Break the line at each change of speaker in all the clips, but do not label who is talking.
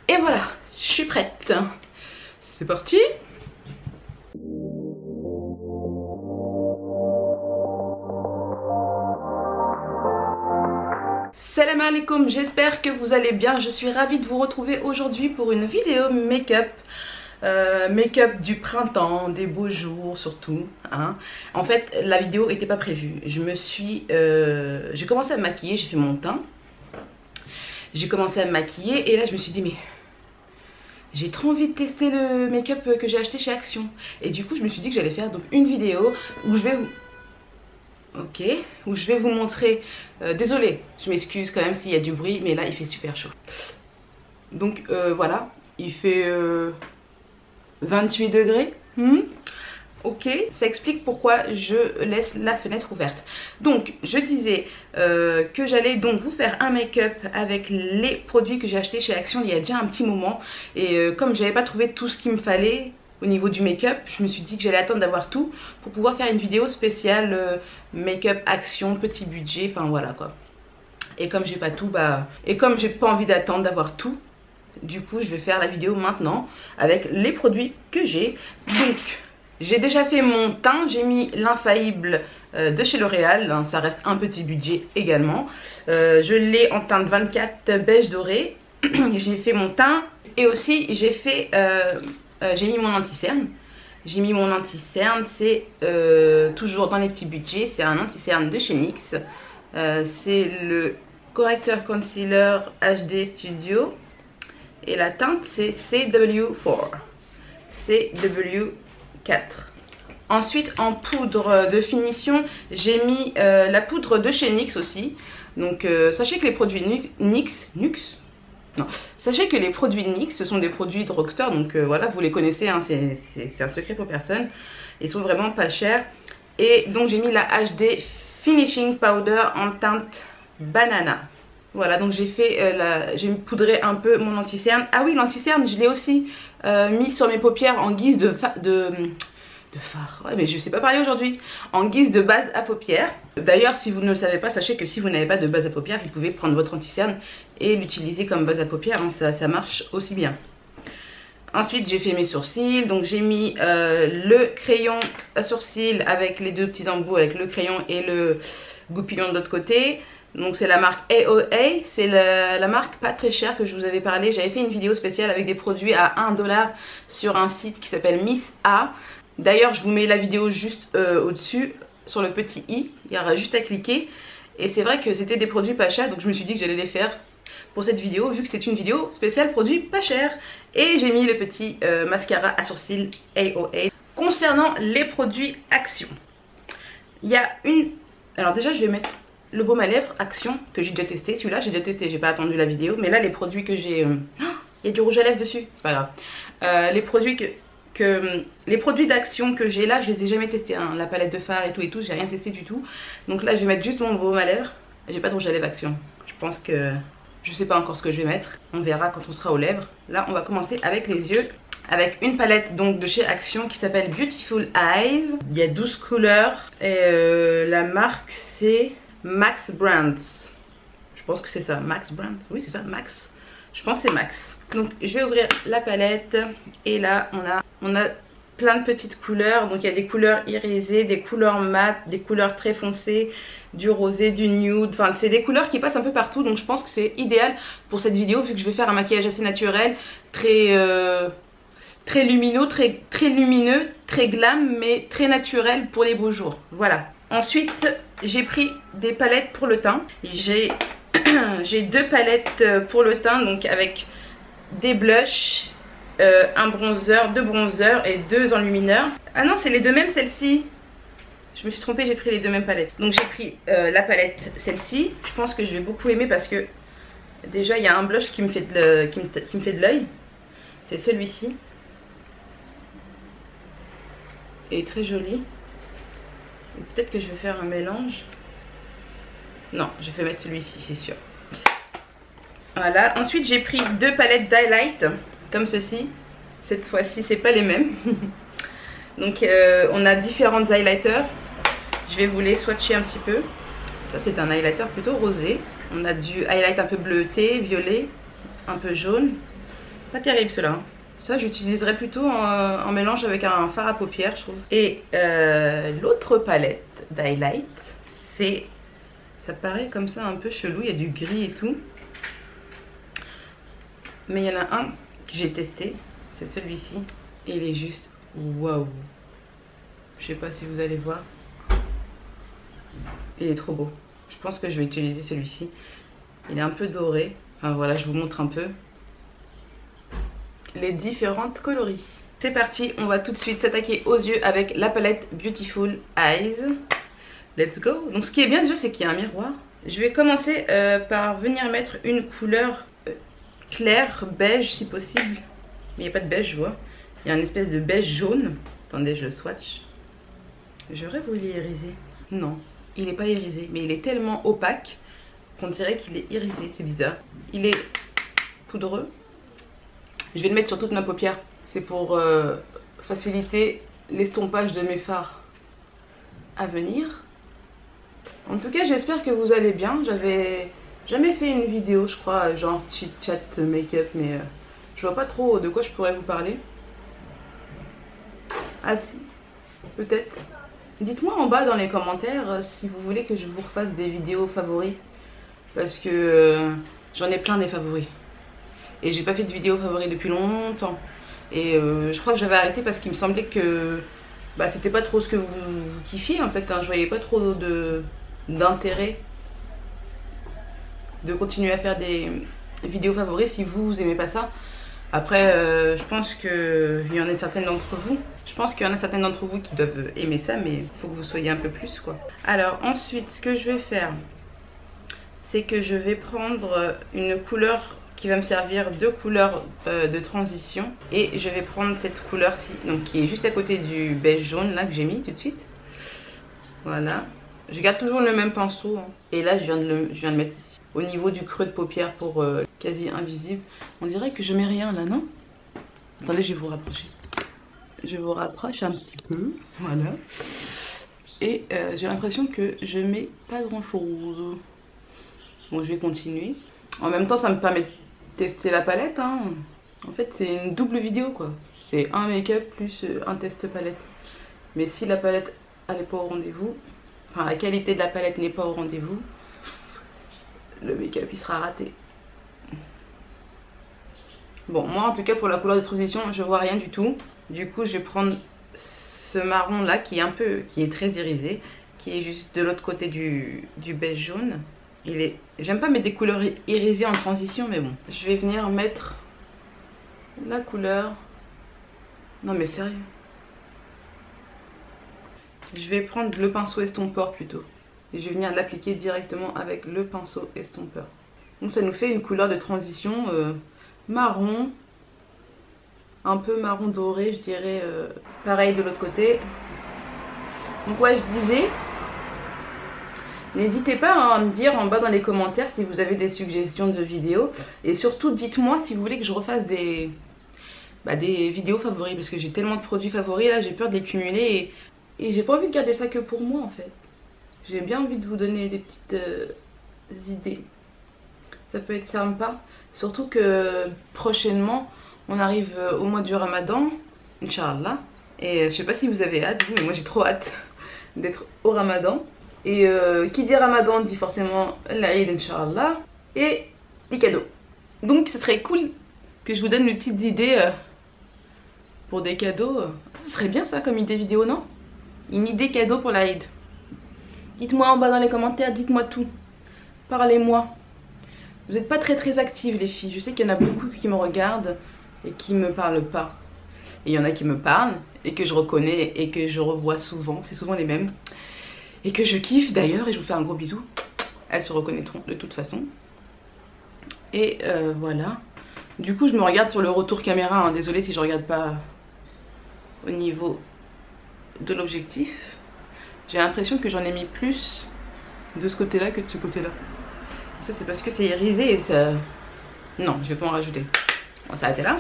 Et voilà, je suis prête. C'est parti. Salam alaikum, j'espère que vous allez bien. Je suis ravie de vous retrouver aujourd'hui pour une vidéo make-up. Make-up du printemps, des beaux jours surtout, hein. En fait la vidéo n'était pas prévue. J'ai commencé à me maquiller, j'ai fait mon teint. J'ai commencé à me maquiller et là je me suis dit mais j'ai trop envie de tester le make-up que j'ai acheté chez Action. Et du coup je me suis dit que j'allais faire donc une vidéo où je vais vous montrer, désolée, je m'excuse quand même s'il y a du bruit, mais là il fait super chaud. Donc voilà, il fait 28 degrés. Ok, ça explique pourquoi je laisse la fenêtre ouverte. Donc je disais que j'allais donc vous faire un make-up avec les produits que j'ai achetés chez Action il y a déjà un petit moment. Et comme j'avais pas trouvé tout ce qu'il me fallait au niveau du make-up, je me suis dit que j'allais attendre d'avoir tout pour pouvoir faire une vidéo spéciale make-up Action, petit budget, enfin voilà quoi. Et comme j'ai pas tout, et comme j'ai pas envie d'attendre d'avoir tout, du coup je vais faire la vidéo maintenant avec les produits que j'ai. Donc j'ai déjà fait mon teint, j'ai mis l'infaillible de chez L'Oréal, hein, ça reste un petit budget également. Je l'ai en teinte 24 beige doré. J'ai fait mon teint et aussi j'ai mis mon anti-cerne. J'ai mis mon anti-cerne, c'est toujours dans les petits budgets, c'est un anti-cerne de chez NYX. C'est le correcteur concealer HD Studio. Et la teinte c'est CW4. CW4. Ensuite en poudre de finition, j'ai mis la poudre de chez NYX aussi. Donc sachez que les produits sachez que les produits NYX ce sont des produits de Rockstar. Donc voilà, vous les connaissez, hein, c'est un secret pour personne. Ils sont vraiment pas chers. Et donc j'ai mis la HD Finishing Powder en teinte banana. Voilà, donc j'ai poudré un peu mon anti-cerne. Ah oui, l'anti-cerne, je l'ai aussi mis sur mes paupières en guise de fard. Ouais, mais je sais pas parler aujourd'hui. En guise de base à paupières. D'ailleurs, si vous ne le savez pas, sachez que si vous n'avez pas de base à paupières, vous pouvez prendre votre anti-cerne et l'utiliser comme base à paupières, hein, ça marche aussi bien. Ensuite, j'ai fait mes sourcils. Donc j'ai mis le crayon à sourcils avec les deux petits embouts, avec le crayon et le goupillon de l'autre côté. Donc c'est la marque AOA, c'est la marque pas très chère que je vous avais parlé. J'avais fait une vidéo spéciale avec des produits à 1 $ sur un site qui s'appelle Miss A. D'ailleurs je vous mets la vidéo juste au-dessus sur le petit i, il y aura juste à cliquer. Et c'est vrai que c'était des produits pas chers, donc je me suis dit que j'allais les faire pour cette vidéo vu que c'est une vidéo spéciale produits pas chers. Et j'ai mis le petit mascara à sourcils AOA. Concernant les produits Action, il y a une... Alors déjà je vais mettre le baume à lèvres Action que j'ai déjà testé. Celui-là j'ai déjà testé, j'ai pas attendu la vidéo. Mais là les produits que j'ai... il y a du rouge à lèvres dessus, c'est pas grave. Les produits d'Action que j'ai là, je les ai jamais testés, hein. La palette de fard et tout, j'ai rien testé du tout. Donc là je vais mettre juste mon baume à lèvres. J'ai pas de rouge à lèvres Action. Je pense que... je sais pas encore ce que je vais mettre. On verra quand on sera aux lèvres. Là on va commencer avec les yeux. Avec une palette donc de chez Action qui s'appelle Beautiful Eyes. Il y a 12 couleurs. Et la marque c'est... Max Brands, je pense que c'est ça, Max Brands, oui c'est ça, Max, je pense que c'est Max. Donc je vais ouvrir la palette et là on a plein de petites couleurs. Donc il y a des couleurs irisées, des couleurs mat, des couleurs très foncées, du rosé, du nude, enfin c'est des couleurs qui passent un peu partout. Donc je pense que c'est idéal pour cette vidéo vu que je vais faire un maquillage assez naturel, très lumineux, très glam mais très naturel pour les beaux jours, voilà. Ensuite j'ai pris des palettes pour le teint. J'ai deux palettes pour le teint, donc avec des blushs, un bronzer, deux bronzers et deux enlumineurs. Ah non, c'est les deux mêmes celle-ci. Je me suis trompée, j'ai pris les deux mêmes palettes. Donc j'ai pris la palette celle-ci. Je pense que je vais beaucoup aimer parce que déjà il y a un blush qui me fait de l'œil. C'est celui-ci. Et très joli. Peut-être que je vais faire un mélange. Non, je vais mettre celui-ci, c'est sûr. Voilà. Ensuite, j'ai pris deux palettes d'highlight, comme ceci. Cette fois-ci, c'est pas les mêmes. Donc, on a différentes highlighters. Je vais vous les swatcher un petit peu. Ça, c'est un highlighter plutôt rosé. On a du highlight un peu bleuté, violet, un peu jaune. Pas terrible cela. Hein. Ça j'utiliserais plutôt en mélange avec un fard à paupières je trouve. Et l'autre palette d'highlight, c'est... Ça paraît comme ça un peu chelou, il y a du gris et tout. Mais il y en a un que j'ai testé, c'est celui-ci. Et il est juste waouh. Je sais pas si vous allez voir. Il est trop beau. Je pense que je vais utiliser celui-ci. Il est un peu doré. Enfin voilà, je vous montre un peu les différentes coloris. C'est parti, on va tout de suite s'attaquer aux yeux avec la palette Beautiful Eyes. Let's go. Donc ce qui est bien déjà, c'est qu'il y a un miroir. Je vais commencer par venir mettre une couleur claire, beige si possible. Mais il n'y a pas de beige, je vois. Il y a une espèce de beige jaune. Attendez, je le swatch. J'aurais voulu iriser. Non, il n'est pas irisé. Mais il est tellement opaque qu'on dirait qu'il est irisé. C'est bizarre. Il est poudreux. Je vais le mettre sur toute ma paupière. C'est pour faciliter l'estompage de mes fards à venir. En tout cas, j'espère que vous allez bien. J'avais jamais fait une vidéo, je crois, genre chit-chat make-up, mais je vois pas trop de quoi je pourrais vous parler. Ah si, peut-être. Dites-moi en bas dans les commentaires si vous voulez que je vous refasse des vidéos favoris. Parce que j'en ai plein des favoris. Et j'ai pas fait de vidéo favoris depuis longtemps. Et je crois que j'avais arrêté parce qu'il me semblait que bah, c'était pas trop ce que vous kiffiez en fait. Hein. Je voyais pas trop d'intérêt de continuer à faire des vidéos favoris si vous aimez pas ça. Après je pense qu'il y en a certaines d'entre vous. Je pense qu'il y en a certaines d'entre vous qui doivent aimer ça, mais il faut que vous soyez un peu plus quoi. Alors ensuite ce que je vais faire, c'est que je vais prendre une couleur qui va me servir de couleur de transition. Et je vais prendre cette couleur-ci, donc qui est juste à côté du beige jaune là que j'ai mis tout de suite. Voilà. Je garde toujours le même pinceau. Hein. Et là je viens de mettre ici, au niveau du creux de paupière pour quasi invisible. On dirait que je mets rien là, non? Attendez, je vais vous rapprocher. Je vous rapproche un petit peu. Voilà. Et j'ai l'impression que je mets pas grand chose. Bon, je vais continuer. En même temps, ça me permet de tester la palette. Hein. En fait, c'est une double vidéo quoi. C'est un make-up plus un test palette. Mais si la palette elle n'est pas au rendez-vous, enfin la qualité de la palette n'est pas au rendez-vous, le make-up il sera raté. Bon, moi en tout cas pour la couleur de transition, je vois rien du tout. Du coup, je vais prendre ce marron là qui est très irisé, qui est juste de l'autre côté du beige jaune. J'aime pas mettre des couleurs irisées en transition, mais bon. Je vais venir mettre la couleur. Non mais sérieux. Je vais prendre le pinceau estompeur plutôt. Et je vais venir l'appliquer directement avec le pinceau estompeur. Donc ça nous fait une couleur de transition marron. Un peu marron doré, je dirais. Pareil de l'autre côté. Donc ouais, je disais... N'hésitez pas à me dire en bas dans les commentaires si vous avez des suggestions de vidéos. Et surtout dites-moi si vous voulez que je refasse des vidéos favoris. Parce que j'ai tellement de produits favoris là, j'ai peur de les cumuler. Et j'ai pas envie de garder ça que pour moi en fait. J'ai bien envie de vous donner des petites idées. Ça peut être sympa. Surtout que prochainement on arrive au mois du Ramadan. Inch'Allah. Et je sais pas si vous avez hâte, mais moi j'ai trop hâte d'être au Ramadan. Et qui dit Ramadan dit forcément l'Aïd Inch'Allah et les cadeaux. Donc ce serait cool que je vous donne des petites idées pour des cadeaux. Ce serait bien ça comme idée vidéo, non? Une idée cadeau pour l'Aïd. Dites-moi en bas dans les commentaires, dites-moi tout. Parlez-moi. Vous n'êtes pas très actives les filles. Je sais qu'il y en a beaucoup qui me regardent et qui me parlent pas. Et il y en a qui me parlent et que je reconnais et que je revois souvent. C'est souvent les mêmes. Et que je kiffe d'ailleurs, et je vous fais un gros bisou. Elles se reconnaîtront de toute façon. Et voilà. Du coup je me regarde sur le retour caméra, hein. Désolée si je regarde pas au niveau de l'objectif. J'ai l'impression que j'en ai mis plus de ce côté là que de ce côté là. Ça c'est parce que c'est irisé et ça... Non, je vais pas en rajouter. On va s'arrêter là.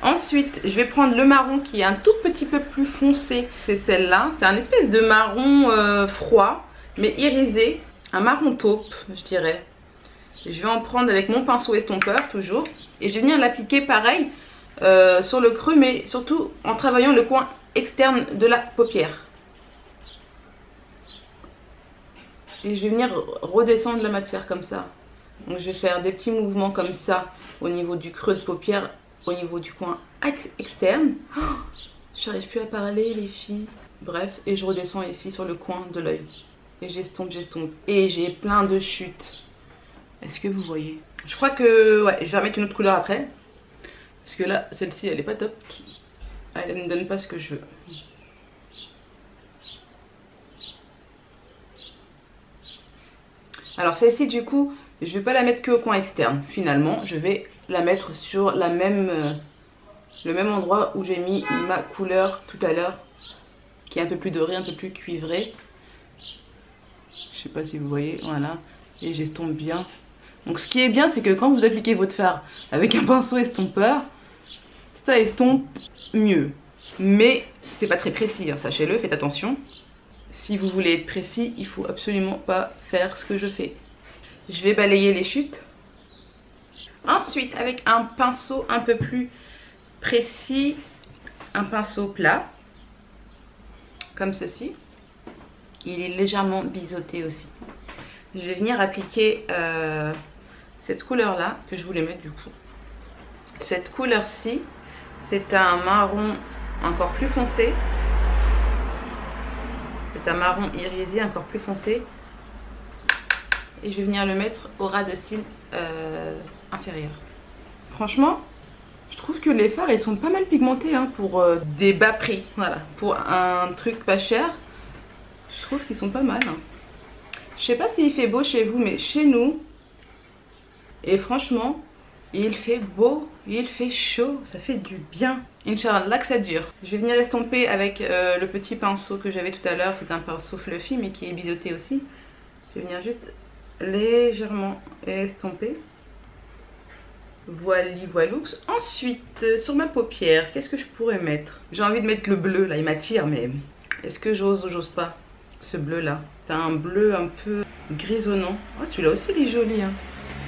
Ensuite, je vais prendre le marron qui est un tout petit peu plus foncé. C'est celle-là. C'est un espèce de marron froid, mais irisé. Un marron taupe, je dirais. Je vais en prendre avec mon pinceau estompeur, toujours. Et je vais venir l'appliquer pareil sur le creux, mais surtout en travaillant le coin externe de la paupière. Et je vais venir redescendre la matière comme ça. Donc je vais faire des petits mouvements comme ça au niveau du creux de paupière, au niveau du coin externe. Oh, j'arrive plus à parler les filles. Bref, et je redescends ici sur le coin de l'œil. Et j'estompe, j'estompe. Et j'ai plein de chutes. Est-ce que vous voyez? Je crois que ouais, je vais remettre une autre couleur après. Parce que là, celle-ci, elle est pas top. Elle ne me donne pas ce que je veux. Alors celle-ci, du coup, je vais pas la mettre que au coin externe. Finalement, je vais la mettre sur la même, le même endroit où j'ai mis ma couleur tout à l'heure. Qui est un peu plus dorée, un peu plus cuivrée. Je sais pas si vous voyez, voilà. Et j'estompe bien. Donc ce qui est bien, c'est que quand vous appliquez votre fard avec un pinceau estompeur, ça estompe mieux. Mais c'est pas très précis, hein, sachez-le, faites attention. Si vous voulez être précis, il faut absolument pas faire ce que je fais. Je vais balayer les chutes. Ensuite, avec un pinceau un peu plus précis, un pinceau plat, comme ceci. Il est légèrement biseauté aussi. Je vais venir appliquer cette couleur là que je voulais mettre du coup. Cette couleur ci, c'est un marron encore plus foncé. C'est un marron irisé encore plus foncé. Et je vais venir le mettre au ras de cils inférieur. Franchement, je trouve que les fards ils sont pas mal pigmentés hein, pour des bas prix. Voilà, pour un truc pas cher, je trouve qu'ils sont pas mal. Hein. Je sais pas s'il fait beau chez vous, mais chez nous, et franchement, il fait beau, il fait chaud, ça fait du bien. Inch'Allah que ça dure. Je vais venir estomper avec le petit pinceau que j'avais tout à l'heure. C'est un pinceau fluffy mais qui est biseauté aussi. Je vais venir juste légèrement estomper. Voilou. Ensuite, sur ma paupière, qu'est-ce que je pourrais mettre? J'ai envie de mettre le bleu là, il m'attire, mais est-ce que j'ose ou j'ose pas? Ce bleu là, c'est un bleu un peu grisonnant. Oh, celui-là aussi il est joli hein.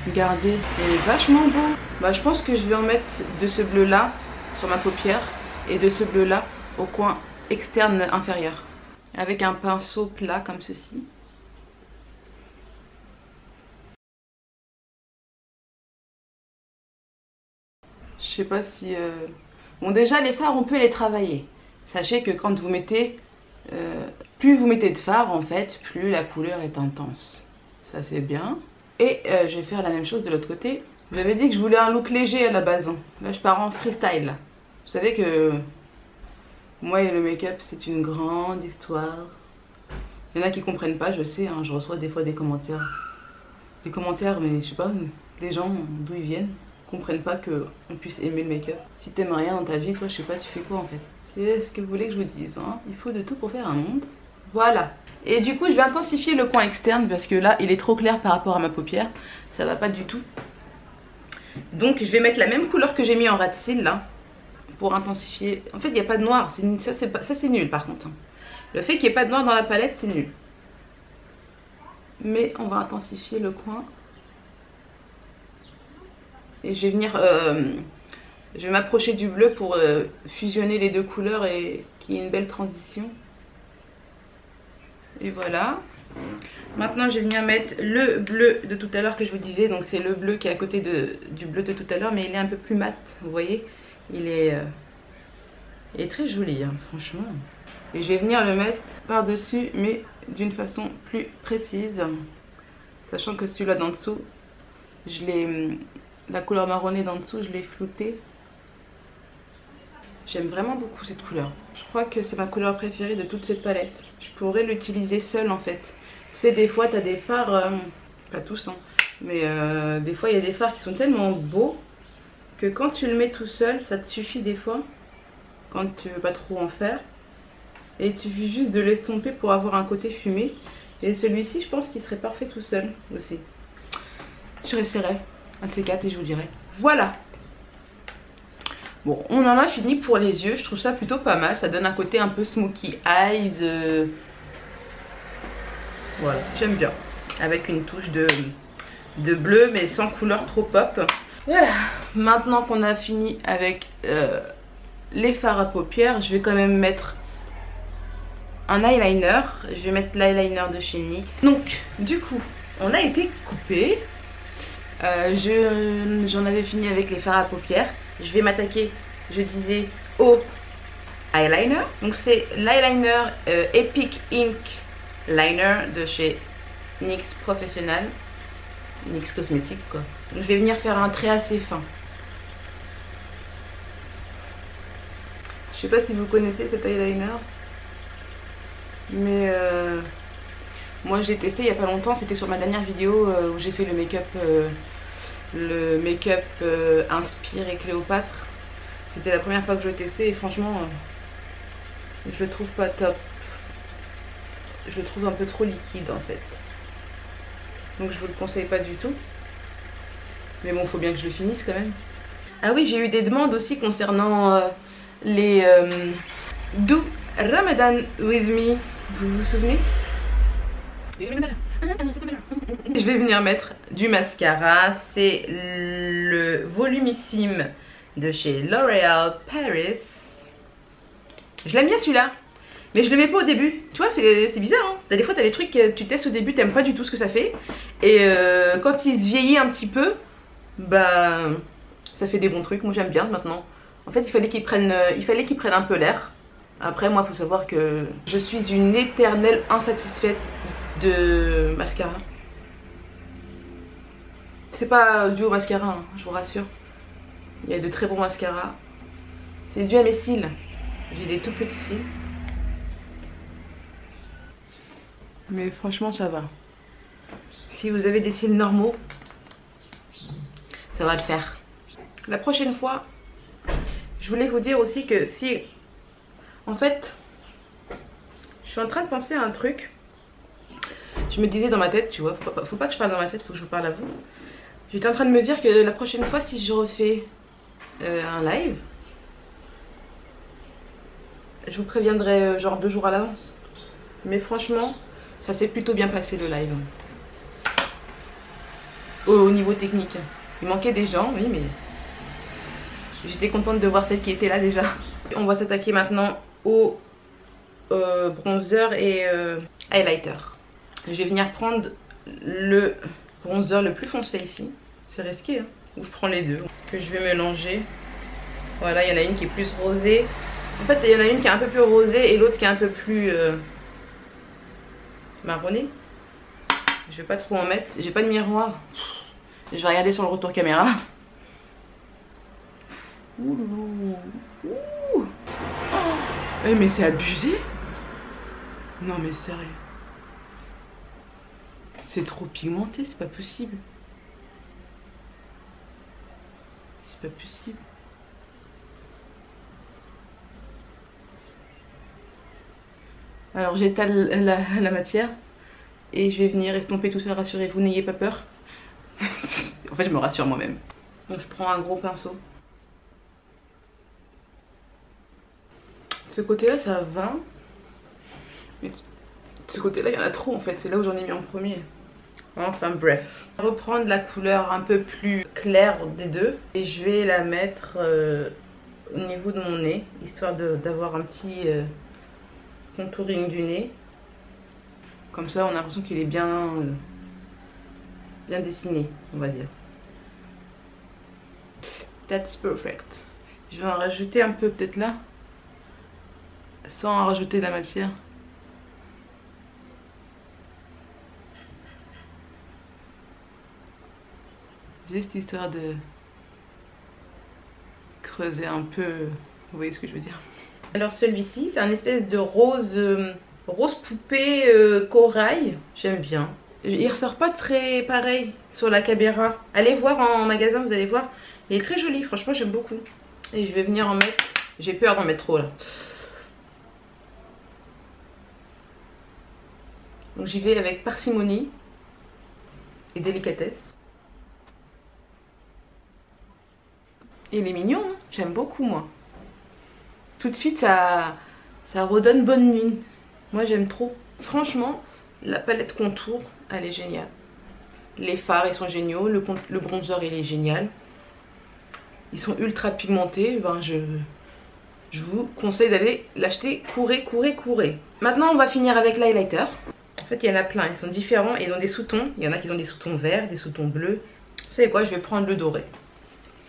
Regardez, il est vachement beau. Bah je pense que je vais en mettre de ce bleu là sur ma paupière et de ce bleu là au coin externe inférieur. Avec un pinceau plat comme ceci. Je sais pas si... Bon déjà les fards on peut les travailler. Sachez que quand vous mettez... plus vous mettez de fard en fait, plus la couleur est intense. Ça c'est bien. Et je vais faire la même chose de l'autre côté. J'avais dit que je voulais un look léger à la base. Hein. Là je pars en freestyle. Là. Vous savez que moi et le make-up c'est une grande histoire. Il y en a qui comprennent pas, je sais. Hein, je reçois des fois des commentaires. Des commentaires mais je sais pas, les gens d'où ils viennent comprennent pas qu'on puisse aimer le make-up. Si t'aimes rien dans ta vie, toi je sais pas tu fais quoi en fait. Qu'est-ce que vous voulez que je vous dise hein? Il faut de tout pour faire un monde. Voilà. Et du coup je vais intensifier le coin externe parce que là il est trop clair par rapport à ma paupière. Ça va pas du tout. Donc je vais mettre la même couleur que j'ai mis en ras de cils là. Pour intensifier. En fait il n'y a pas de noir. Ça c'est nul par contre. Le fait qu'il n'y ait pas de noir dans la palette c'est nul. Mais on va intensifier le coin. Et je vais venir... je vais m'approcher du bleu pour fusionner les deux couleurs et qu'il y ait une belle transition. Et voilà. Maintenant je vais venir mettre le bleu de tout à l'heure que je vous disais. Donc c'est le bleu qui est à côté du bleu de tout à l'heure. Mais il est un peu plus mat. Vous voyez, il est très joli hein, franchement. Et je vais venir le mettre par-dessus mais d'une façon plus précise. Sachant que celui-là d'en dessous, je l'ai... La couleur marronnée d'en dessous, je l'ai floutée. J'aime vraiment beaucoup cette couleur. Je crois que c'est ma couleur préférée de toute cette palette. Je pourrais l'utiliser seule en fait. Tu sais, des fois, tu as des fards, pas tous, hein, mais des fois, il y a des fards qui sont tellement beaux que quand tu le mets tout seul, ça te suffit des fois. Quand tu veux pas trop en faire. Et il suffit juste de l'estomper pour avoir un côté fumé. Et celui-ci, je pense qu'il serait parfait tout seul aussi. Je resterai un de ces quatre et je vous dirai. Voilà. Bon, on en a fini pour les yeux. Je trouve ça plutôt pas mal. Ça donne un côté un peu smoky eyes. Voilà, j'aime bien. Avec une touche de bleu mais sans couleur trop pop. Voilà, maintenant qu'on a fini avec les fards à paupières, je vais quand même mettre un eyeliner. Je vais mettre l'eyeliner de chez NYX. Donc, du coup, on a été coupé. J'en avais fini avec les fards à paupières. Je vais m'attaquer, je disais, au eyeliner. Donc, c'est l'eyeliner Epic Ink Liner de chez NYX Professionnel. NYX Cosmétique, quoi. Donc, je vais venir faire un trait assez fin. Je sais pas si vous connaissez cet eyeliner, mais moi j'ai testé il y a pas longtemps. C'était sur ma dernière vidéo où j'ai fait le make-up Inspire et Cléopâtre. C'était la première fois que je le testais et franchement je le trouve pas top. Je le trouve un peu trop liquide en fait. Donc je vous le conseille pas du tout. Mais bon, faut bien que je le finisse quand même. Ah oui, j'ai eu des demandes aussi concernant les Do Ramadan with me. Vous vous souvenez? Je vais venir mettre du mascara. C'est le Volumissime de chez L'Oréal Paris. Je l'aime bien celui-là, mais je le mets pas au début. Tu vois, c'est bizarre, hein. Des fois, t'as des trucs que tu testes au début, t'aimes pas du tout ce que ça fait. Et quand il se vieillit un petit peu, bah ça fait des bons trucs. Moi j'aime bien maintenant. En fait, il fallait qu'il prenne un peu l'air. Après, moi, il faut savoir que je suis une éternelle insatisfaite de mascara. C'est pas dû au mascara, hein, je vous rassure. Il y a de très bons mascaras. C'est dû à mes cils. J'ai des tout petits cils. Mais franchement, ça va. Si vous avez des cils normaux, ça va le faire. La prochaine fois, je voulais vous dire aussi que si... En fait, je suis en train de penser à un truc. Je me disais dans ma tête, tu vois, faut pas que je parle dans ma tête, faut que je vous parle à vous. J'étais en train de me dire que la prochaine fois, si je refais un live, je vous préviendrai genre 2 jours à l'avance. Mais franchement, ça s'est plutôt bien passé le live. Au niveau technique. Il manquait des gens, oui, mais j'étais contente de voir celle qui était là déjà. On va s'attaquer maintenant au bronzer et highlighter. Je vais venir prendre le bronzer le plus foncé ici. C'est risqué, hein. Ou je prends les deux, que je vais mélanger. Voilà, il y en a une qui est plus rosée. En fait, il y en a une qui est un peu plus rosée et l'autre qui est un peu plus marronnée. Je vais pas trop en mettre. J'ai pas de miroir. Je vais regarder sur le retour caméra. Ouh. Ouh. Oh. Mais c'est abusé. Non mais sérieux. C'est trop pigmenté, c'est pas possible. C'est pas possible. Alors j'étale la matière et je vais venir estomper tout ça, rassurez-vous, n'ayez pas peur. En fait je me rassure moi-même. Donc je prends un gros pinceau. Ce côté là ça va. Mais de ce côté là il y en a trop en fait, c'est là où j'en ai mis en premier. Enfin bref. Je vais reprendre la couleur un peu plus claire des deux. Et je vais la mettre au niveau de mon nez, histoire d'avoir un petit contouring du nez. Comme ça on a l'impression qu'il est bien dessiné, on va dire. That's perfect. Je vais en rajouter un peu peut-être là, sans en rajouter de la matière. Juste histoire de creuser un peu, vous voyez ce que je veux dire. Alors celui-ci, c'est un espèce de rose, rose poupée corail, j'aime bien. Il ressort pas très pareil sur la caméra. Allez voir en magasin, vous allez voir. Il est très joli, franchement j'aime beaucoup. Et je vais venir en mettre, j'ai peur d'en mettre trop là. Donc j'y vais avec parcimonie et délicatesse. Et il est mignon, hein, j'aime beaucoup moi. Tout de suite ça redonne bonne mine. Moi j'aime trop. Franchement, la palette contour, elle est géniale. Les fards ils sont géniaux, le bronzer il est génial. ils sont ultra pigmentés, ben je vous conseille d'aller l'acheter. Courez, courez, courez. Maintenant on va finir avec l'highlighter. En fait il y en a plein, ils sont différents, ils ont des sous-tons. Il y en a qui ont des sous-tons verts, des sous-tons bleus. Vous savez quoi, je vais prendre le doré.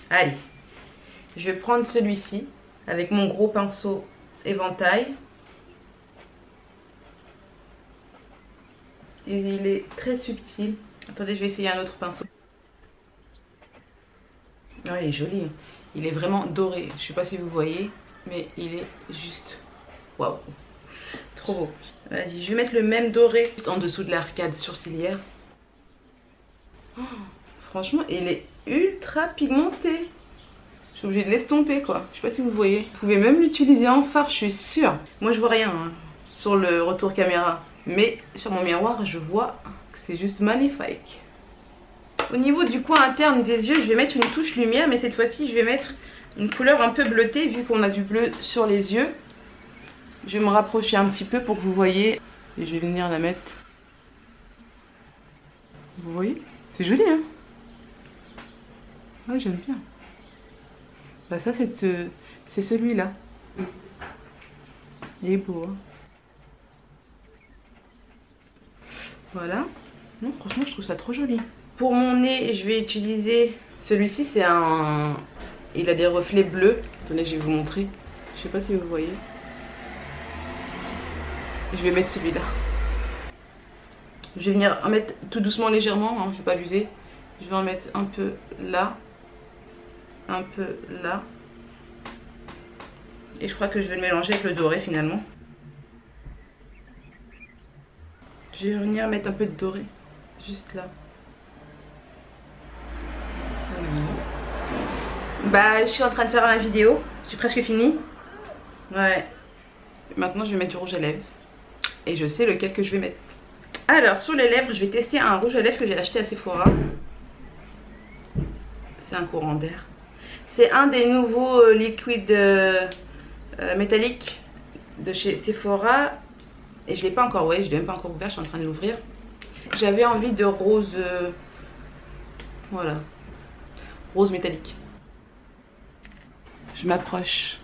Allez, je vais prendre celui-ci avec mon gros pinceau éventail. Et il est très subtil. Attendez, je vais essayer un autre pinceau. Oh, il est joli. Il est vraiment doré. Je sais pas si vous voyez, mais il est juste... Waouh, trop beau. Vas-y, je vais mettre le même doré en dessous de l'arcade sourcilière. Oh, franchement, il est ultra pigmenté. Je suis obligée de l'estomper quoi. Je sais pas si vous voyez. Vous pouvez même l'utiliser en fard, je suis sûre. Moi je vois rien hein, sur le retour caméra. Mais sur mon miroir, je vois que c'est juste magnifique. Au niveau du coin interne des yeux, je vais mettre une touche lumière. Mais cette fois-ci, je vais mettre une couleur un peu bleutée vu qu'on a du bleu sur les yeux. Je vais me rapprocher un petit peu pour que vous voyez. Et je vais venir la mettre. Vous voyez? C'est joli hein? Ouais, j'aime bien. Bah ça c'est celui-là. Il est beau hein? Voilà. Non, franchement, je trouve ça trop joli. Pour mon nez, je vais utiliser celui-ci. C'est un... Il a des reflets bleus. Attendez, je vais vous montrer. Je sais pas si vous voyez. Je vais mettre celui-là. Je vais venir en mettre tout doucement, légèrement. Hein, je vais pas abuser. Je vais en mettre un peu là. Un peu là. Et je crois que je vais le mélanger avec le doré finalement. Je vais venir mettre un peu de doré, juste là. Bah, je suis en train de faire ma vidéo. J'ai presque fini. Ouais. Maintenant, je vais mettre du rouge à lèvres. Et je sais lequel que je vais mettre. Alors, sur les lèvres, je vais tester un rouge à lèvres que j'ai acheté à Sephora. C'est un courant d'air. C'est un des nouveaux liquides métalliques de chez Sephora. Et je l'ai pas encore, ouais, je l'ai même pas encore ouvert, je suis en train de l'ouvrir. J'avais envie de rose, voilà, rose métallique. Je m'approche.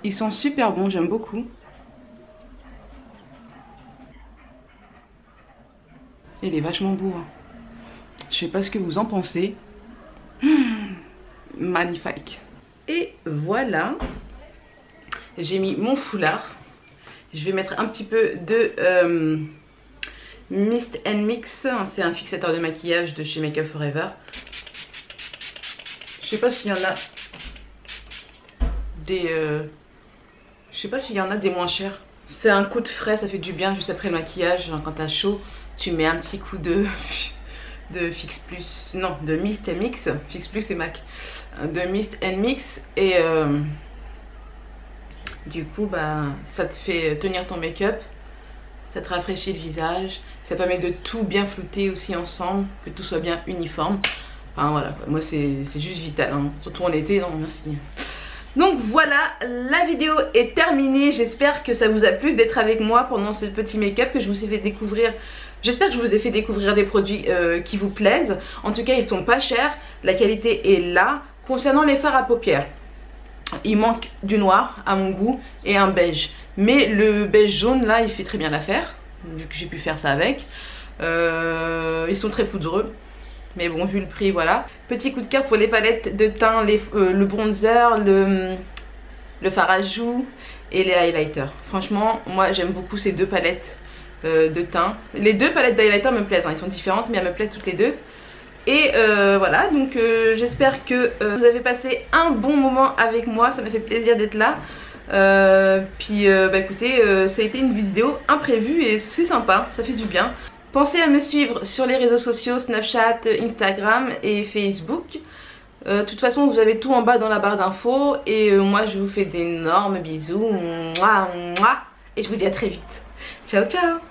Ils sont super bons, j'aime beaucoup. Et il est vachement beau. Hein. Je sais pas ce que vous en pensez. Magnifique. Et voilà. J'ai mis mon foulard. Je vais mettre un petit peu de Mist & Mix. C'est un fixateur de maquillage de chez Make Up For Ever. Je sais pas s'il y en a des... je sais pas s'il y en a des moins chers. C'est un coup de frais, ça fait du bien juste après le maquillage. Quand t'as chaud, tu mets un petit coup de Fix Plus, non, de Mist & Mix. Fix Plus c'est MAC. De Mist & Mix. Et du coup, bah, ça te fait tenir ton make-up. Ça te rafraîchit le visage. Ça permet de tout bien flouter aussi ensemble. Que tout soit bien uniforme. Enfin voilà, moi c'est juste vital. Hein. Surtout en été, non merci. Donc voilà, la vidéo est terminée. J'espère que ça vous a plu d'être avec moi pendant ce petit make-up que je vous ai fait découvrir. J'espère que je vous ai fait découvrir des produits qui vous plaisent. En tout cas, ils sont pas chers. La qualité est là. Concernant les fards à paupières, il manque du noir à mon goût et un beige. Mais le beige jaune là, il fait très bien l'affaire. Vu que j'ai pu faire ça avec. Ils sont très poudreux. Mais bon, vu le prix, voilà. Petit coup de cœur pour les palettes de teint, le bronzer, le fard à joues et les highlighters. Franchement, moi j'aime beaucoup ces deux palettes de teint. Les deux palettes d'highlighter me plaisent, hein. Ils sont différentes mais elles me plaisent toutes les deux. Et voilà, donc j'espère que vous avez passé un bon moment avec moi. Ça m'a fait plaisir d'être là. Bah écoutez, ça a été une vidéo imprévue et c'est sympa, ça fait du bien. Pensez à me suivre sur les réseaux sociaux, Snapchat, Instagram et Facebook. De toute façon, vous avez tout en bas dans la barre d'infos. Et moi, je vous fais d'énormes bisous. Mouah, mouah, et je vous dis à très vite. Ciao, ciao!